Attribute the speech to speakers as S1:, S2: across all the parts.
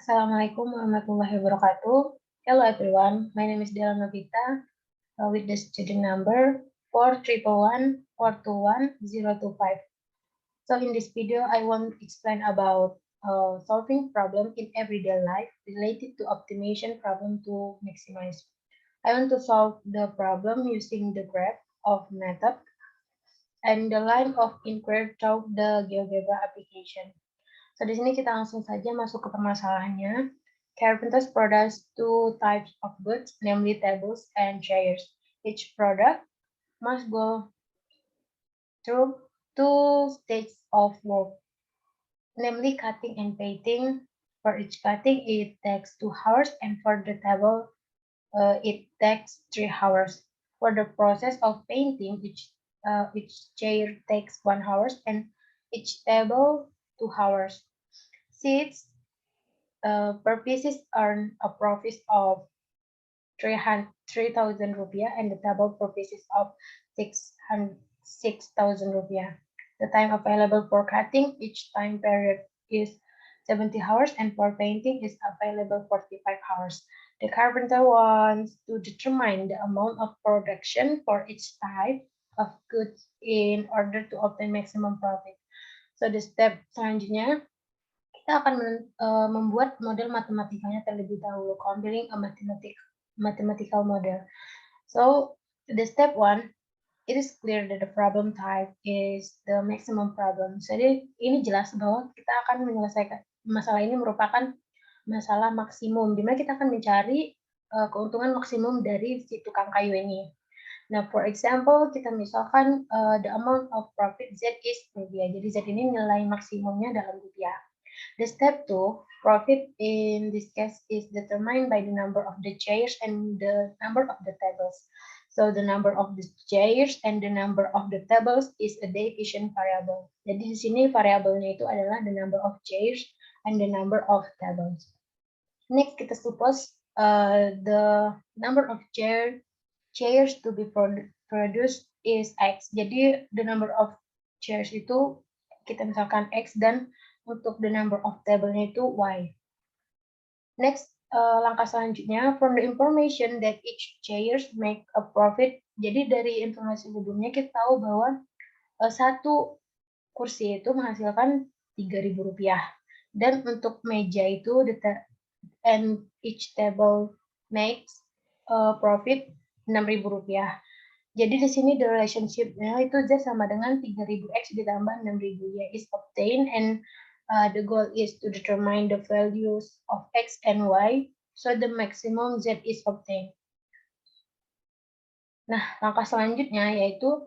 S1: Assalamualaikum warahmatullahi wabarakatuh. Hello everyone, my name is Dela Novita with the student number 4111421 So in this video, I want to explain about solving problem in everyday life related to optimization problem to maximize. I want to solve the problem using the graph of method and the line of inquiry through the GeoGebra application. So di sini kita langsung saja masuk ke permasalahannya. Carpenters produce two types of goods, namely tables and chairs. Each product must go through two stages of work, namely cutting and painting. For each cutting, it takes 2 hours, and for the table, it takes 3 hours. For the process of painting, each chair takes 1 hour, and each table 2 hours. Seats per pieces earn a profit of 3,000 rupiah and the table per pieces of 6,000 rupiah. The time available for cutting each time period is 70 hours and for painting is available 45 hours. The carpenter wants to determine the amount of production for each type of goods in order to obtain maximum profit. So the step selanjutnya kita akan membuat model matematikanya terlebih dahulu, comparing a mathematical model. So, the step one, it is clear that the problem type is the maximum problem. Jadi, ini jelas bahwa kita akan menyelesaikan masalah ini merupakan masalah maksimum, di mana kita akan mencari keuntungan maksimum dari si tukang kayu ini. Nah, for example, kita misalkan the amount of profit Z is rupiah. Jadi, Z ini nilai maksimumnya dalam rupiah. The step 2, profit in this case is determined by the number of the chairs and the number of the tables. So the number of the chairs and the number of the tables is a efficient variable. Jadi di sini variabelnya itu adalah the number of chairs and the number of tables. Next kita suppose the number of chairs to be produced is X. Jadi the number of chairs itu kita misalkan X dan untuk the number of table-nya itu Y. Next, langkah selanjutnya, from the information that each chairs make a profit. Jadi dari informasi sebelumnya kita tahu bahwa satu kursi itu menghasilkan 3.000 rupiah. Dan untuk meja itu, and each table makes profit 6.000 rupiah. Jadi di sini the relationship-nya itu Z sama dengan 3.000X ditambah 6.000 Y is obtained and the goal is to determine the values of X and Y so the maximum Z is obtained. Nah, langkah selanjutnya yaitu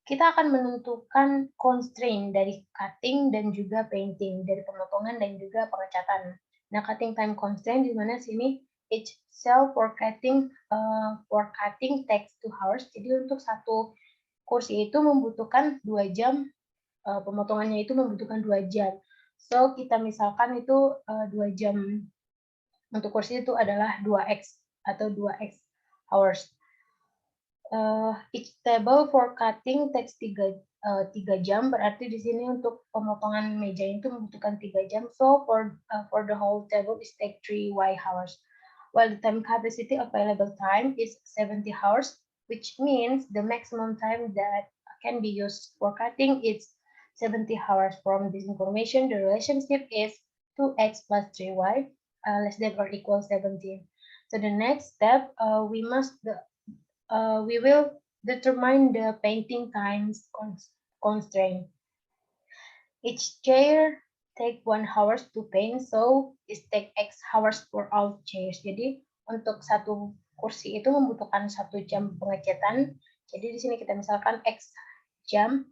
S1: kita akan menentukan constraint dari cutting dan juga painting, dari pemotongan dan juga pengecatan. Nah, cutting time constraint di mana sini each cell for cutting takes 2 hours. Jadi untuk satu kursi itu membutuhkan 2 jam, pemotongannya itu membutuhkan 2 jam. So, kita misalkan itu 2 jam untuk kursi itu adalah 2X atau 2X hours. Each table for cutting takes 3 jam, berarti di sini untuk pemotongan meja itu membutuhkan 3 jam. So, for the whole table is take 3 Y hours. While the time capacity available time is 70 hours, which means the maximum time that can be used for cutting is 70 hours. From this information, the relationship is 2X plus 3Y less than or equal 17. So the next step, we will determine the painting times constraint. Each chair take 1 hour to paint, so it take X hours for all chairs. Jadi untuk satu kursi itu membutuhkan 1 jam pengecatan. Jadi di sini kita misalkan X jam.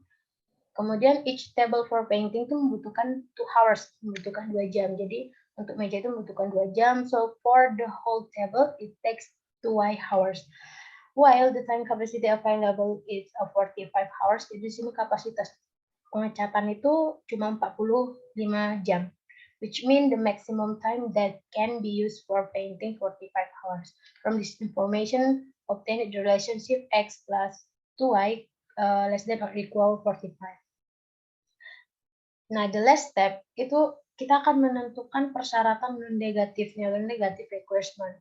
S1: Kemudian each table for painting itu membutuhkan 2 hours, membutuhkan 2 jam. Jadi untuk meja itu membutuhkan 2 jam. So for the whole table it takes 2 hours. While the time capacity available is 45 hours, jadi di sini kapasitas pengecatan itu cuma 45 jam, which mean the maximum time that can be used for painting 45 hours. From this information, obtain the relationship X plus 2Y less than or equal 45. Nah, the last step itu kita akan menentukan persyaratan non-negatifnya, non-negative requirement.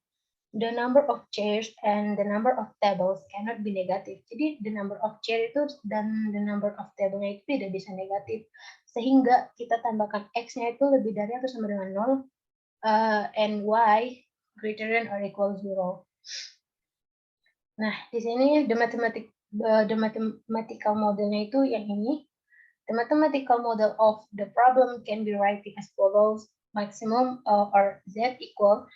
S1: The number of chairs and the number of tables cannot be negative. Jadi the number of chair itu dan the number of table-nya itu tidak bisa negatif. Sehingga kita tambahkan X-nya itu lebih dari atau sama dengan 0 and Y greater than or equal 0. Nah, di sini the mathematical modelnya itu yang ini. The mathematical model of the problem can be written as follows. Maximum or Z equal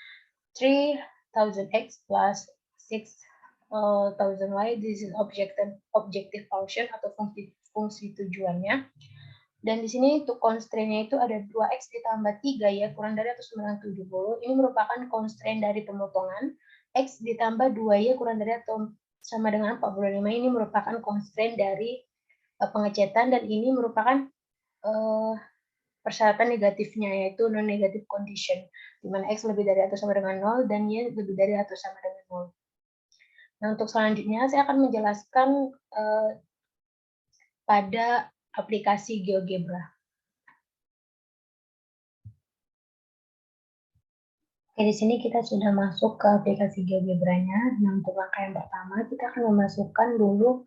S1: 3000x plus 6000y. This is objective function atau fungsi tujuannya. Dan di sini untuk constraint-nya itu ada 2x ditambah 3 ya, kurang dari atau sama dengan 70. Ini merupakan constraint dari pemotongan. X ditambah 2y kurang dari atau sama dengan 45. Ini merupakan constraint dari pengecetan, dan ini merupakan persyaratan negatifnya, yaitu non-negative condition, di mana X lebih dari atau sama dengan 0 dan Y lebih dari atau sama dengan 0. Nah, untuk selanjutnya saya akan menjelaskan pada aplikasi GeoGebra. Oke, di sini kita sudah masuk ke aplikasi GeoGebra-nya. Nah, untuk langkah yang pertama, kita akan memasukkan dulu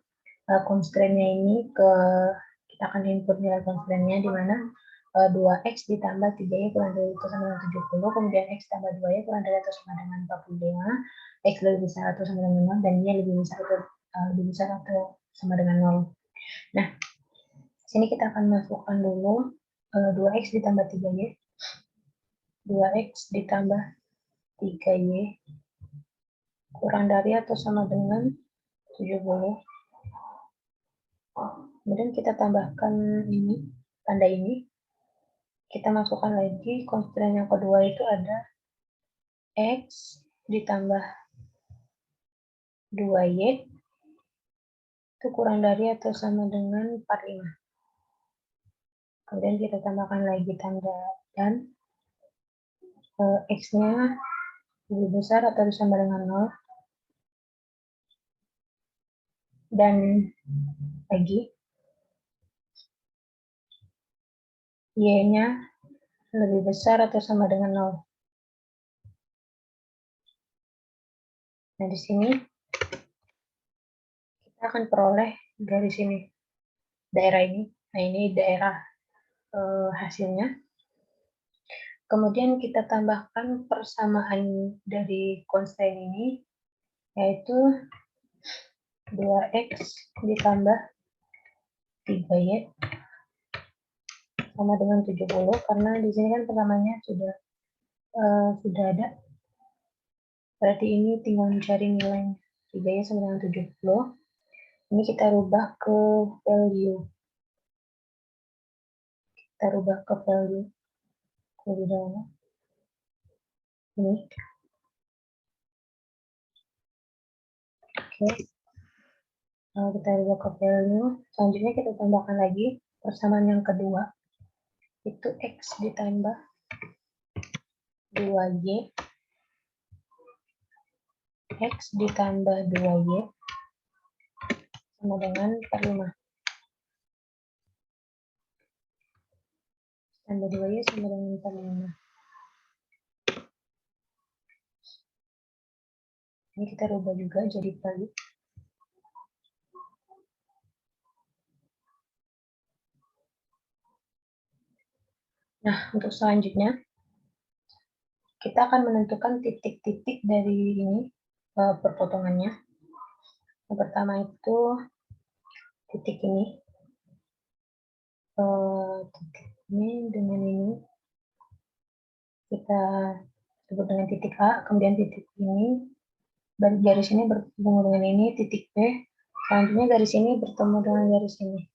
S1: constraint-nya ini kita akan input nilai constraint-nya, di mana 2x ditambah 3y kurang dari atau sama dengan 70, kemudian x tambah 2y kurang dari atau sama dengan 45, x lebih besar atau sama dengan 0, dan y lebih besar atau sama dengan 0. Nah, sini kita akan masukkan dulu 2x ditambah 3y, 2x ditambah 3y kurang dari atau sama dengan 70. Kemudian kita tambahkan ini, tanda ini. Kita masukkan lagi constraint yang kedua, itu ada x ditambah 2y itu kurang dari atau sama dengan 45. Kemudian kita tambahkan lagi tanda dan x-nya lebih besar atau sama dengan 0. Dan lagi y-nya lebih besar atau sama dengan 0. Nah, di sini kita akan peroleh dari sini daerah ini. Nah, ini daerah hasilnya. Kemudian kita tambahkan persamaan dari constraint ini, yaitu 2x ditambah 3y sama dengan 70, karena di sini kan pertamanya sudah ada. Berarti ini tinggal mencari nilai 3y sama dengan 70. Ini kita rubah ke value. Lebih dahulu. Ini. Oke. Kalau kita rubah ke value, selanjutnya kita tambahkan lagi persamaan yang kedua. Itu x ditambah 2y, x ditambah 2y sama dengan 45. Tambah 2y sama dengan 45. Ini kita rubah juga jadi value. Nah, untuk selanjutnya, kita akan menentukan titik-titik dari ini perpotongannya. Yang pertama itu titik ini. Titik ini dengan ini kita sebut dengan titik A, kemudian titik ini, garis ini bertemu dengan ini, titik B, selanjutnya garis ini bertemu dengan garis ini.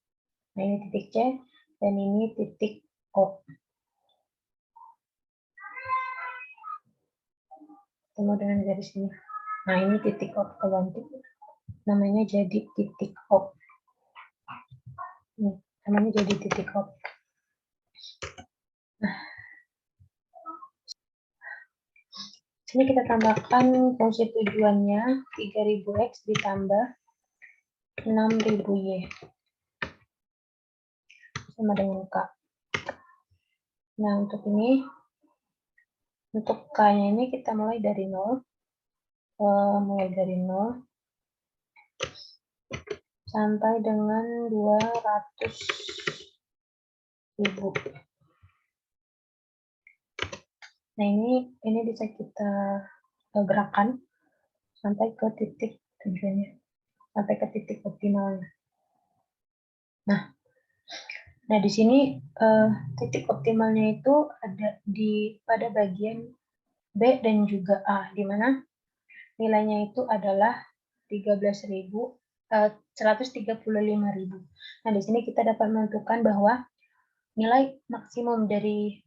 S1: Nah, ini titik C, dan ini titik O. Bertemu dengan garis ini. Nah, ini titik O, kita ganti. Namanya jadi titik O. Nih, namanya jadi titik O. Nah, sini kita tambahkan fungsi tujuannya 3000x ditambah 6000y sama dengan K. Nah, untuk ini, untuk K-nya ini kita mulai dari 0. Mulai dari 0 sampai dengan 200.000. Nah, ini bisa kita gerakkan sampai ke titik tujuannya, sampai ke titik optimalnya. Nah, di sini titik optimalnya itu ada pada bagian B dan juga A, di mana nilainya itu adalah 135.000. Nah, di sini kita dapat menentukan bahwa nilai maksimum dari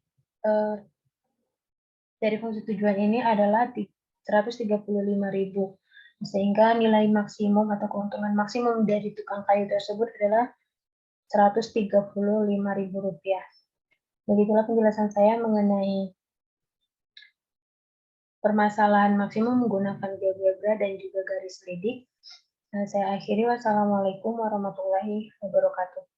S1: fungsi tujuan ini adalah 135.000. Sehingga nilai maksimum atau keuntungan maksimum dari tukang kayu tersebut adalah Rp135.000. Begitulah penjelasan saya mengenai permasalahan maksimum menggunakan GeoGebra dan juga garis lidik. Saya akhiri, wassalamualaikum warahmatullahi wabarakatuh.